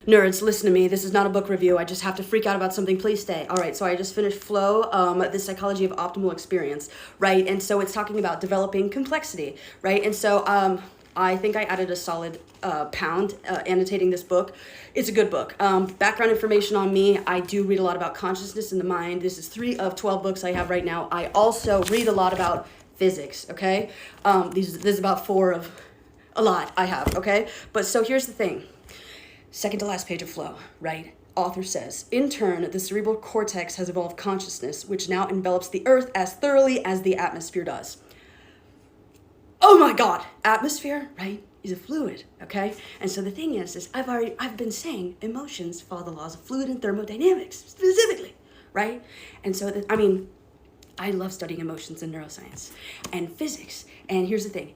Nerds, listen to me. This is not a book review. I just have to freak out about something. Please stay. All right, so I just finished Flow, The Psychology of Optimal Experience, right? And so it's talking about developing complexity, right? And so I think I added a solid pound annotating this book. It's a good book. Background information on me, I do read a lot about consciousness in the mind. This is 3 of 12 books I have right now. I also read a lot about physics, okay? This is about 4 of a lot I have, okay? But so here's the thing. Second to last page of Flow, right? Author says, in turn, the cerebral cortex has evolved consciousness, which now envelops the earth as thoroughly as the atmosphere does. Oh my God, atmosphere, right, is a fluid, okay? And so the thing is I've been saying emotions follow the laws of fluid and thermodynamics, specifically, right? And so, I love studying emotions in neuroscience and physics. And here's the thing,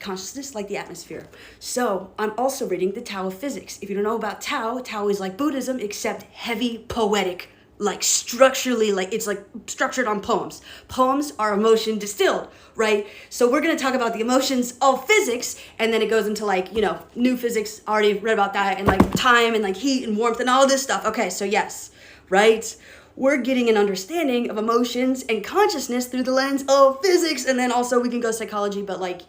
consciousness like the atmosphere. So I'm also reading the Tao of Physics. If you don't know about Tao, Tao is like Buddhism, except heavy poetic, like structurally, like it's like structured on poems. Poems are emotion distilled, right? So we're gonna talk about the emotions of physics, and then it goes into like, new physics, already read about that, and like time and like heat and warmth and all this stuff. Okay, so yes, right? We're getting an understanding of emotions and consciousness through the lens of physics. And then also we can go psychology, but like,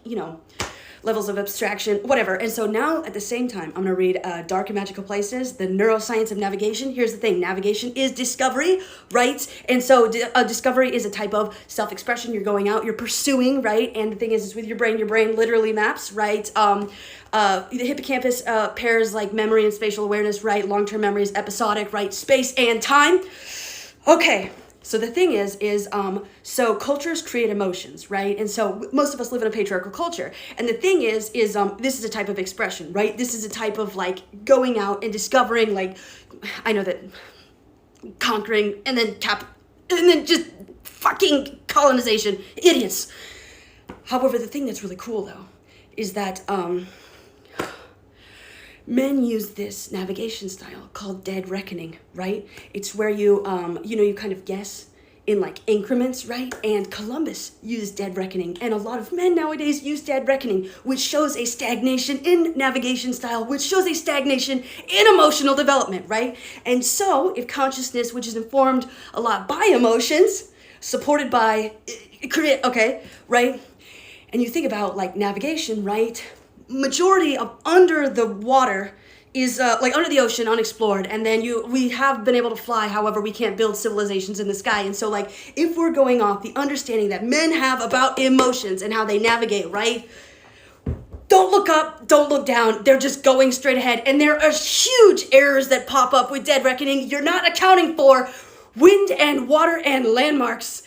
levels of abstraction, whatever. And so now at the same time, I'm gonna read Dark and Magical Places, The Neuroscience of Navigation. Here's the thing, navigation is discovery, right? And so discovery is a type of self-expression. You're going out, you're pursuing, right? And the thing is, it's with your brain literally maps, right? The hippocampus pairs like memory and spatial awareness, right? Long-term memory is episodic, right? Space and time. Okay, so the thing is so cultures create emotions, right? And so most of us live in a patriarchal culture. And the thing is this is a type of expression, right? This is a type of like going out and discovering, like, I know that conquering and then just fucking colonization, idiots. However, the thing that's really cool though is that men use this navigation style called dead reckoning, right? It's where you kind of guess in like increments, right? And Columbus used dead reckoning, and a lot of men nowadays use dead reckoning, which shows a stagnation in navigation style, which shows a stagnation in emotional development, right? And so if consciousness, which is informed a lot by emotions, supported by, right? And you think about like navigation, right? Majority of under the water is like under the ocean, unexplored, and then we have been able to fly. However, we can't build civilizations in the sky. And so like if we're going off the understanding that men have about emotions and how they navigate, right? Don't look up, don't look down. They're just going straight ahead. And there are huge errors that pop up with dead reckoning. You're not accounting for wind and water and landmarks.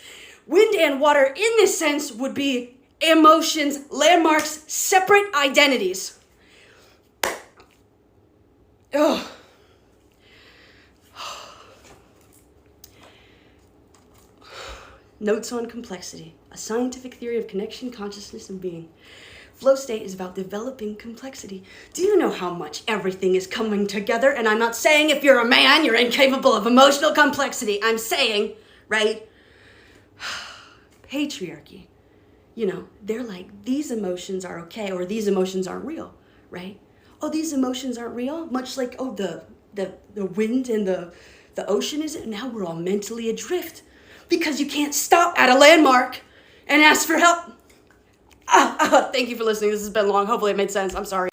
Wind and water in this sense would be emotions, landmarks, separate identities. Ugh. Notes on complexity, a scientific theory of connection, consciousness, and being. Flow state is about developing complexity. Do you know how much everything is coming together? And I'm not saying if you're a man, you're incapable of emotional complexity. I'm saying, right? Patriarchy. They're like, these emotions are okay, or these emotions aren't real, right? Oh, these emotions aren't real? Much like, the wind and the ocean isn't? Now we're all mentally adrift because you can't stop at a landmark and ask for help. Thank you for listening. This has been long. Hopefully it made sense. I'm sorry.